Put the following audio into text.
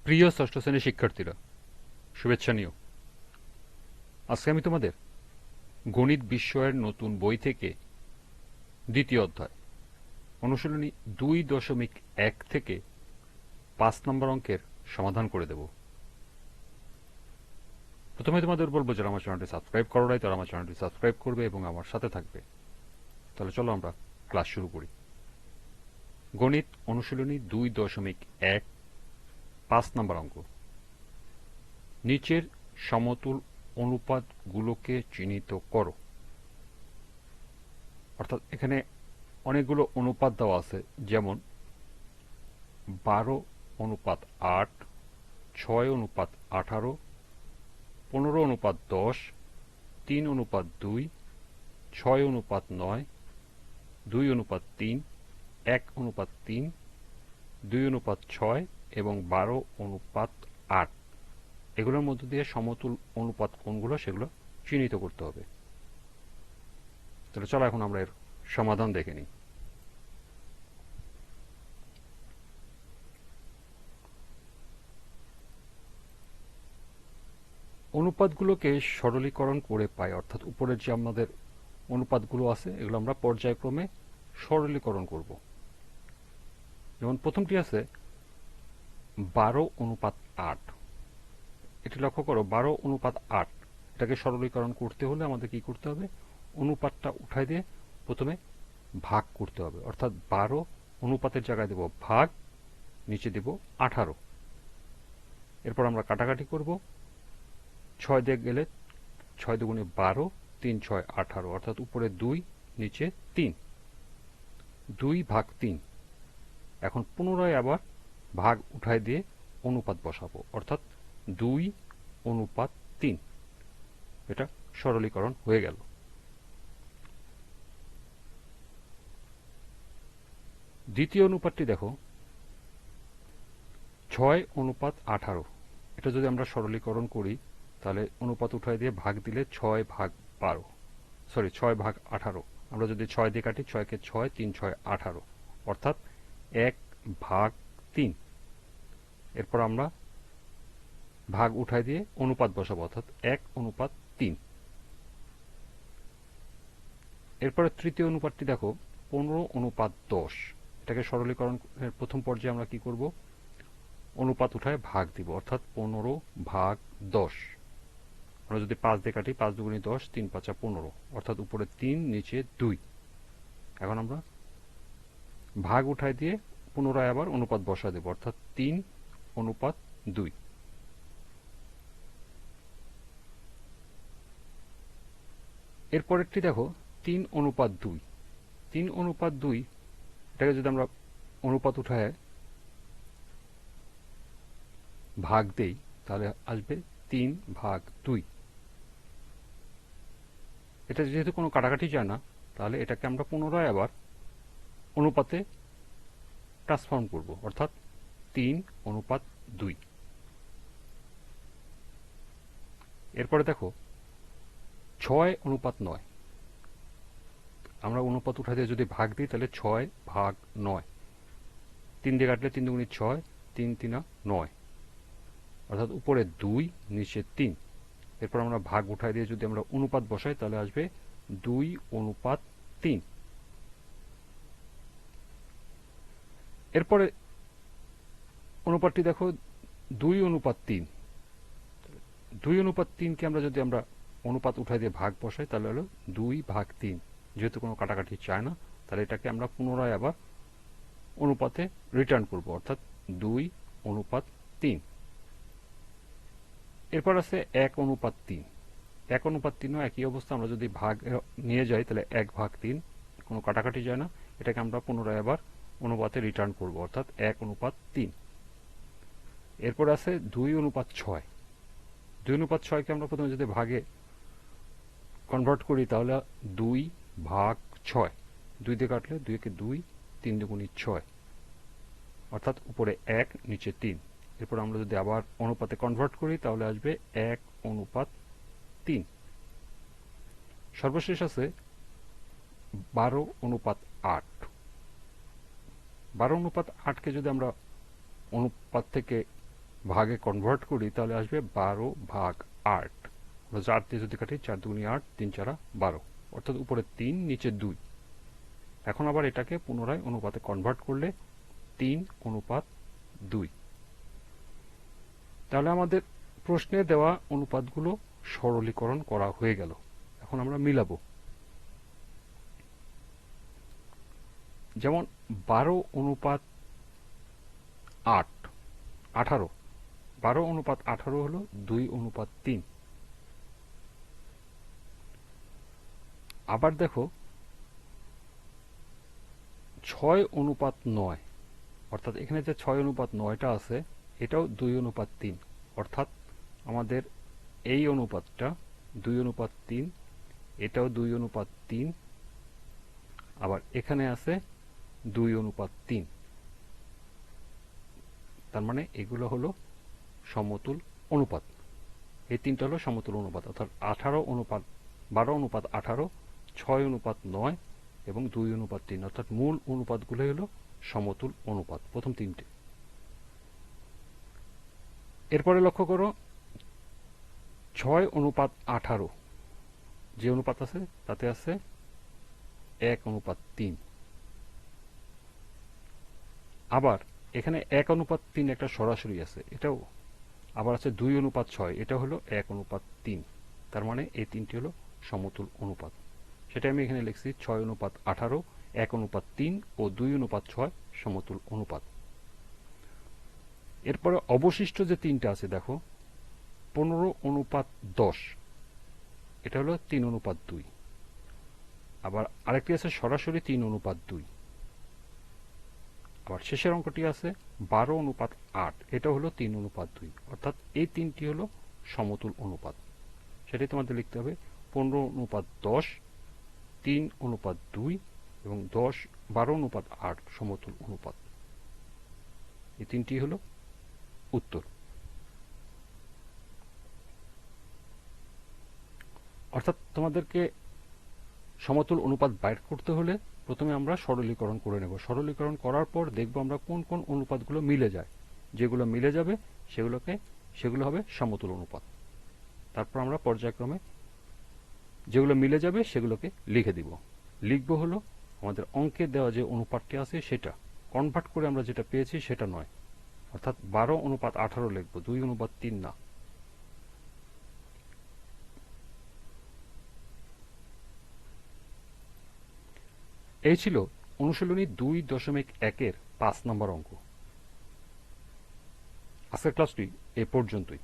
প্রিয় ষষ্ঠ শ্রেণীর শিক্ষার্থীরা, শুভেচ্ছা নিও। আজকে আমি তোমাদের গণিত বিষয়ের নতুন বই থেকে দ্বিতীয় অধ্যায় অনুশীলনী 2.1 থেকে 5 নম্বর অঙ্কের সমাধান করে দেব। প্রথমে তোমাদের বলবো, যারা আমার চ্যানেলটি সাবস্ক্রাইব করো নাই তারা আমার চ্যানেলটি সাবস্ক্রাইব করবে এবং আমার সাথে থাকবে। তাহলে চলো আমরা ক্লাস শুরু করি। গণিত অনুশীলনী 2.1 5 নম্বর অঙ্ক। নিচের সমতুল অনুপাতগুলোকে চিহ্নিত করো। অর্থাৎ এখানে অনেকগুলো অনুপাত দেওয়া আছে, যেমন 12:8, 6:18, 15:10, 3:2, 6:9, 2:3, 1:3, 2:6 এবং 12:8। এগুলোর মধ্য দিয়ে সমতুল অনুপাত কোনগুলো সেগুলো চিহ্নিত করতে হবে। তাহলে চলো এখন আমরা এর সমাধান দেখে নিই। অনুপাতগুলোকে সরলীকরণ করে পাই, অর্থাৎ উপরের যে আমাদের অনুপাতগুলো আছে এগুলো আমরা পর্যায়ক্রমে সরলীকরণ করব। যেমন প্রথমটি আছে 12:8। এটি লক্ষ্য করো, 12:8। এটাকে সরলীকরণ করতে হলে আমাদের কি করতে হবে? অনুপাতটা উঠাই দিয়ে প্রথমে ভাগ করতে হবে। অর্থাৎ 12 অনুপাতের জায়গায় দেব ভাগ, নিচে দেব 18। এরপর আমরা কাটাকাটি করব। 6 দিয়ে গেলে 6 দুগুণে 12, 3 6 18, অর্থাৎ উপরে 2, নিচে 3। 2/3। এখন পুনরায় আবার ভাগ উঠাই দিয়ে অনুপাত বসাবো, অর্থাৎ 2:3। এটা সরলীকরণ হয়ে গেল। দ্বিতীয় অনুপাতটি দেখো, 6:18। এটা যদি আমরা সরলীকরণ করি তাহলে অনুপাত উঠাই দিয়ে ভাগ দিলে 6/18। আমরা যদি 6 দিয়ে কাটি, 6 কে 6, 3 6 18, অর্থাৎ 1/3। এরপর আমরা ভাগ উঠাই দিয়ে অনুপাত বসাবো, অর্থাৎ 1:3। এরপরে তৃতীয় অনুপাতটি দেখো, 15:10। এটাকে সরলীকরণের প্রথম পর্যায়ে আমরা কি করব? অনুপাত উঠায় ভাগ দিব, অর্থাৎ 15/10। আমরা যদি 5 দিয়ে কাটি, 5 দুগুণে 10, 3 5 15, অর্থাৎ উপরে 3, নিচে 2। এখন আমরা ভাগ উঠাই দিয়ে পুনরায় আবার অনুপাত বসা দেব, অর্থাৎ 3:2। এরপরেরটি দেখো, 3:2। 3:2 এটাকে যদি আমরা অনুপাত উঠায় ভাগ দেই তাহলে আসবে 3/2। এটা যেহেতু কোনো কাটাকাটি যায় না, তাহলে এটাকে আমরা পুনরায় আবার অনুপাতে ট্রান্সফর্ম করব, অর্থাৎ 3:2। এরপরে দেখো 6:9। আমরা অনুপাত উঠা দিয়ে যদি ভাগ দিই তাহলে 6/9। 3 দিয়ে কাটলে 3 দুগুণে 6, 3 3 9, অর্থাৎ উপরে 2, নিচে 3। এরপর আমরা ভাগ উঠাই দিয়ে যদি আমরা অনুপাত বসাই তাহলে আসবে 2:3। এরপরে অনুপাতটি দেখো 2:3। 2:3কে আমরা যদি আমরা অনুপাত উঠাই দিয়ে ভাগ বসাই তাহলে হলো 2/3। যেহেতু কোনো কাটাকাটি চায় না, তাহলে এটাকে আমরা পুনরায় আবার অনুপাতে রিটার্ন করব, অর্থাৎ 2:3। এরপর আছে 1:3। 1:3ও একই অবস্থা। আমরা যদি ভাগ নিয়ে যাই তাহলে 1/3, কোনো কাটাকাটি যায় না। এটাকে আমরা পুনরায় আবার অনুপাতে রিটার্ন করব, অর্থাৎ 1:3। এরপর আছে 2:6। 2:6কে আমরা প্রথমে যদি ভাগে কনভার্ট করি তাহলে 2/6। 2 দিয়ে কাটলে 2 কে 2, 3 দুগুণে 6, অর্থাৎ উপরে 1, নিচে 3। এরপর আমরা যদি আবার অনুপাতে কনভার্ট করি তাহলে আসবে 1:3। সর্বশেষ আছে 12:8। 12:8কে যদি আমরা অনুপাত থেকে ভাগে কনভার্ট করি তাহলে আসবে 12/8। 4 দিয়ে যদি কাটি 4 দুগুণে 8, 3 4 12, অর্থাৎ উপরে 3 নিচে 2। এখন আবার এটাকে পুনরায় অনুপাতে কনভার্ট করলে 3:2। তাহলে আমাদের প্রশ্নে দেওয়া অনুপাতগুলো সরলীকরণ করা হয়ে গেল। এখন আমরা মিলাবো। যেমন 12:8, 18। 12:18 হলো 2:3। আবার দেখো 6:9, অর্থাৎ এখানে যে 6:9টা আছে এটাও 2:3, অর্থাৎ আমাদের এই অনুপাতটা 2:3, এটাও 2:3, আবার এখানে আছে 2:3। তার মানে এগুলো হলো সমতুল অনুপাত। এই তিনটা হলো সমতুল অনুপাত, অর্থাৎ 12:18, 6:9 এবং 2:3, অর্থাৎ মূল অনুপাতগুলো হলো সমতুল অনুপাত, প্রথম তিনটে। এরপরে লক্ষ্য করো 6:18 যে অনুপাত আছে তাতে আছে 1:3। আবার এখানে 1:3 একটা সরাসরি আছে, এটাও আবার আছে 2:6, এটা হলো 1:3। তার মানে এই তিনটি হলো সমতুল অনুপাত। সেটা আমি এখানে লিখছি 6:18, 1:3 ও 2:6 সমতুল অনুপাত। এরপরে অবশিষ্ট যে তিনটা আছে দেখো 15:10, এটা হলো 3:2। আবার আরেকটি আছে সরাসরি 3:2। আবার শেষের অঙ্কটি আছে 12:8, এটা হলো 3:2, অর্থাৎ এই তিনটি হলো সমতুল অনুপাত। সেটাই তোমাদের লিখতে হবে 15:10, 3:2 এবং 12:8 সমতুল অনুপাত। এই তিনটি হলো উত্তর। অর্থাৎ তোমাদেরকে সমতুল অনুপাত বাইর করতে হলে প্রথমে আমরা সরলীকরণ করে নেব। সরলীকরণ করার পর দেখব আমরা কোন কোন অনুপাতগুলো মিলে যায়। যেগুলো মিলে যাবে সেগুলো হবে সমতুল অনুপাত। তারপর আমরা পর্যায়ক্রমে যেগুলো মিলে যাবে সেগুলোকে লিখে দিব। লিখব হলো আমাদের অঙ্কে দেওয়া যে অনুপাতটি আছে সেটা, কনভার্ট করে আমরা যেটা পেয়েছি সেটা নয়। অর্থাৎ 12:18 লিখব, 2:3 না। এই ছিল অনুশীলনী 2.1-এর 5 নম্বর অঙ্ক। আজকের ক্লাসটি এ পর্যন্তই।